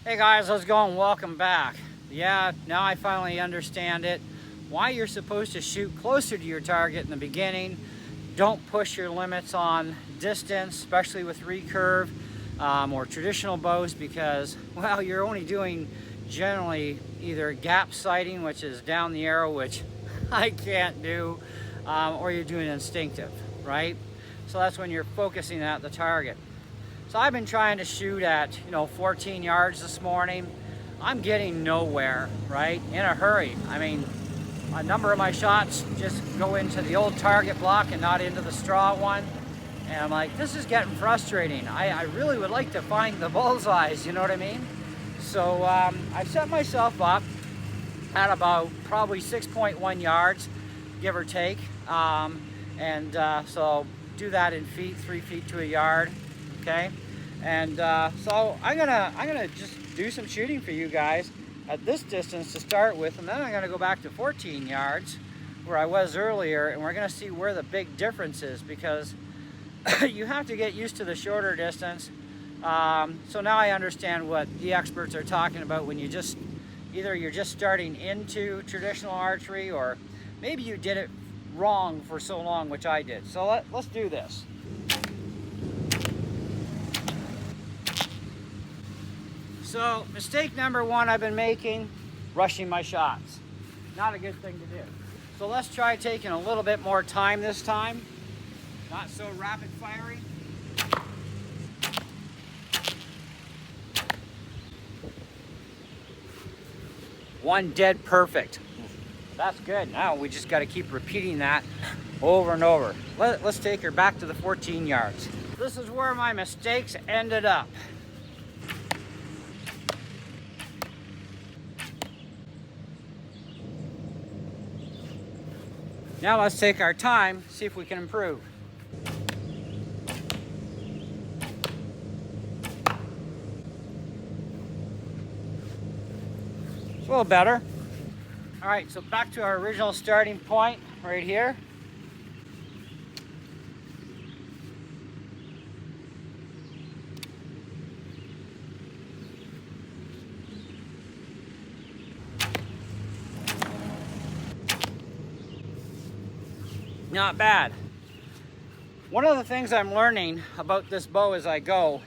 Hey guys, how's it going? Welcome back. Yeah, now I finally understand it. Why you're supposed to shoot closer to your target in the beginning. Don't push your limits on distance, especially with recurve or traditional bows, because, well, you're only doing generally either gap sighting, which is down the arrow, which I can't do, or you're doing instinctive, right? So that's when you're focusing at the target. So I've been trying to shoot at, 14 yards this morning. I'm getting nowhere, right? In a hurry. I mean, a number of my shots just go into the old target block and not into the straw one. And I'm like, this is getting frustrating. I really would like to find the bullseyes, you know what I mean? So I set myself up at about probably 6.1 yards, give or take. So do that in feet, 3 feet to a yard. Okay, and so I'm gonna just do some shooting for you guys at this distance to start with, and then I'm gonna go back to 14 yards where I was earlier, and we're gonna see where the big difference is, because you have to get used to the shorter distance. So now I understand what the experts are talking about when you just either you're just starting into traditional archery, or maybe you did it wrong for so long, which I did. So let's do this. So mistake number one I've been making, rushing my shots. Not a good thing to do. So let's try taking a little bit more time this time. Not so rapid firing. One dead perfect. That's good. Now we just got to keep repeating that over and over. Let's take her back to the 14 yards. This is where my mistakes ended up. Now let's take our time, see if we can improve. It's a little better. All right, so back to our original starting point right here. Not bad. One of the things I'm learning about this bow as I go,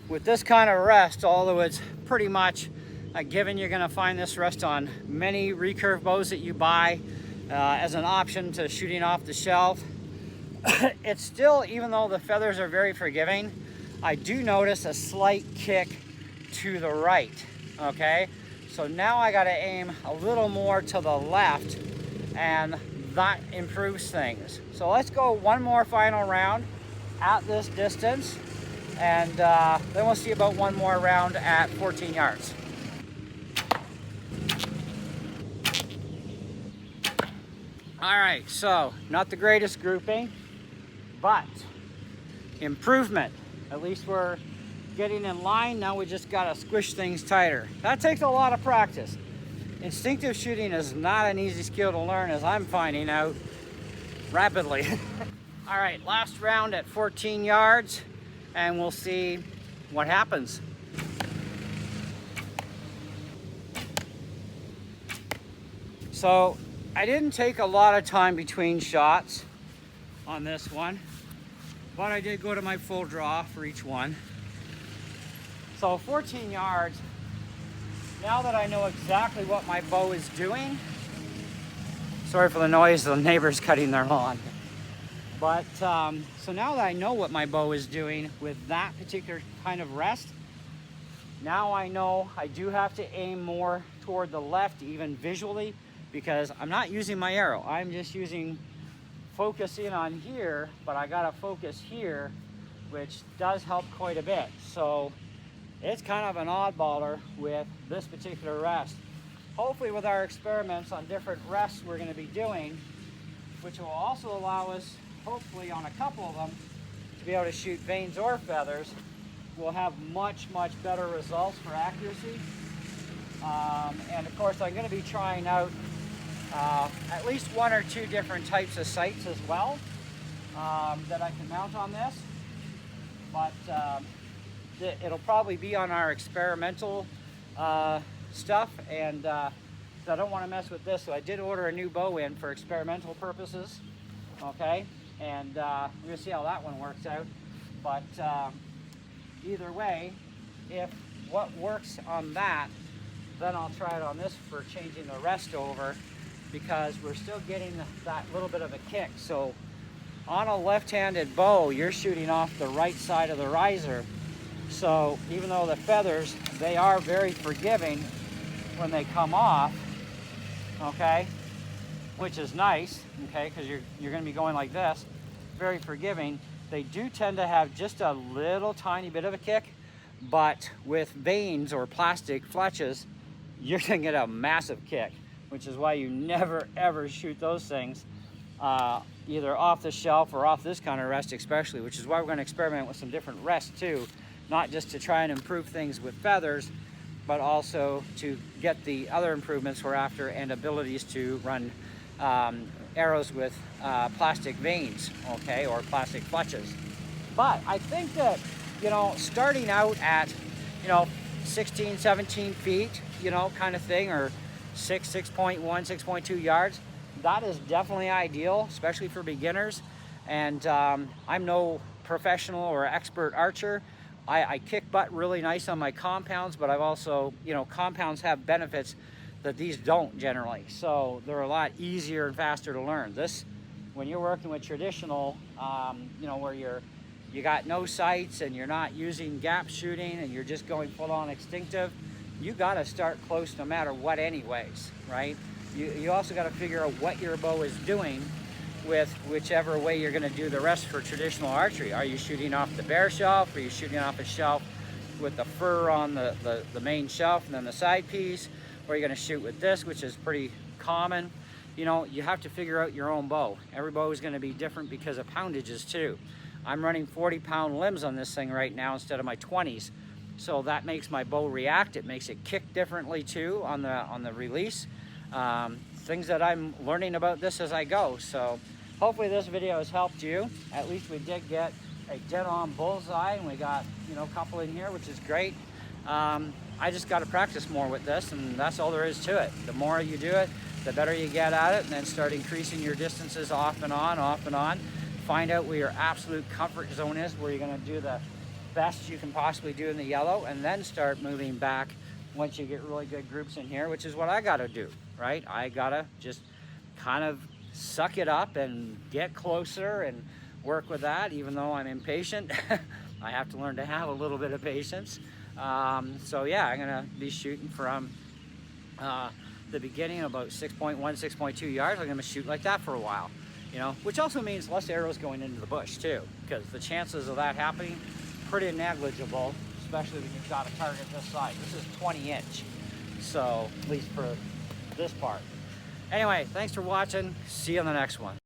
with this kind of rest, although it's pretty much a given you're gonna find this rest on many recurve bows that you buy as an option to shooting off the shelf, it's still, even though the feathers are very forgiving, I do notice a slight kick to the right, okay? So now I gotta aim a little more to the left, and that improves things. So let's go one more final round at this distance, and then we'll see about one more round at 14 yards. All right, so not the greatest grouping, but improvement. At least we're getting in line. Now we just gotta squish things tighter. That takes a lot of practice. Instinctive shooting is not an easy skill to learn, as I'm finding out rapidly. All right, last round at 14 yards, and we'll see what happens. So I didn't take a lot of time between shots on this one, but I did go to my full draw for each one. So 14 yards. Now that I know exactly what my bow is doing, sorry for the noise, the neighbor's cutting their lawn. But so now that I know what my bow is doing with that particular kind of rest, now I know I do have to aim more toward the left, even visually, because I'm not using my arrow. I'm just focusing on here, but I gotta focus here, which does help quite a bit. So it's kind of an oddballer with this particular rest. Hopefully with our experiments on different rests we're gonna be doing, which will also allow us, hopefully on a couple of them, to be able to shoot vanes or feathers, we'll have much, much better results for accuracy. And of course I'm gonna be trying out at least one or two different types of sights as well that I can mount on this. But it'll probably be on our experimental stuff, and so I don't want to mess with this. So I did order a new bow in for experimental purposes. Okay, and we're gonna see how that one works out. But either way, if what works on that, then I'll try it on this for changing the rest over, because we're still getting that little bit of a kick. So on a left-handed bow, you're shooting off the right side of the riser. So even though the feathers, they are very forgiving when they come off, okay, which is nice, okay, because you're going to be going like this, very forgiving. They do tend to have just a little tiny bit of a kick, but with vanes or plastic fletches, you're going to get a massive kick, which is why you never ever shoot those things either off the shelf or off this kind of rest especially, which is why we're going to experiment with some different rests too, not just to try and improve things with feathers, but also to get the other improvements we're after and abilities to run arrows with plastic vanes, okay, or plastic fletches. But I think that, you know, starting out at, you know, 16, 17 feet, you know, kind of thing, or 6.1, 6.2 yards, that is definitely ideal, especially for beginners. And I'm no professional or expert archer. I kick butt really nice on my compounds, but I've also, you know, compounds have benefits that these don't generally. So they're a lot easier and faster to learn. This, when you're working with traditional, you know, where you got no sights and you're not using gap shooting and you're just going full on instinctive, you got to start close no matter what anyways, right? You also got to figure out what your bow is doing with whichever way you're going to do the rest for traditional archery. Are you shooting off the bare shelf? Are you shooting off a shelf with the fur on the main shelf and then the side piece? Or are you going to shoot with this, which is pretty common? You know, you have to figure out your own bow. Every bow is going to be different because of poundages too. I'm running 40-pound limbs on this thing right now instead of my 20s. So that makes my bow react. It makes it kick differently too on the release. Things that I'm learning about this as I go. So hopefully this video has helped you. At least we did get a dead-on bullseye, and we got, you know, a couple in here, which is great. I just got to practice more with this, and that's all there is to it. The more you do it, the better you get at it, and then start increasing your distances off and on, off and on. Find out where your absolute comfort zone is, where you're going to do the best you can possibly do in the yellow, and then start moving back once you get really good groups in here, which is what I got to do, right? I got to just kind of suck it up and get closer and work with that. Even though I'm impatient, I have to learn to have a little bit of patience. So yeah, I'm gonna be shooting from the beginning about 6.1, 6.2 yards. I'm gonna shoot like that for a while, you know, which also means less arrows going into the bush too, because the chances of that happening pretty negligible, especially when you've got a target this size. This is 20-inch, so at least for this part. Anyway, thanks for watching. See you on the next one.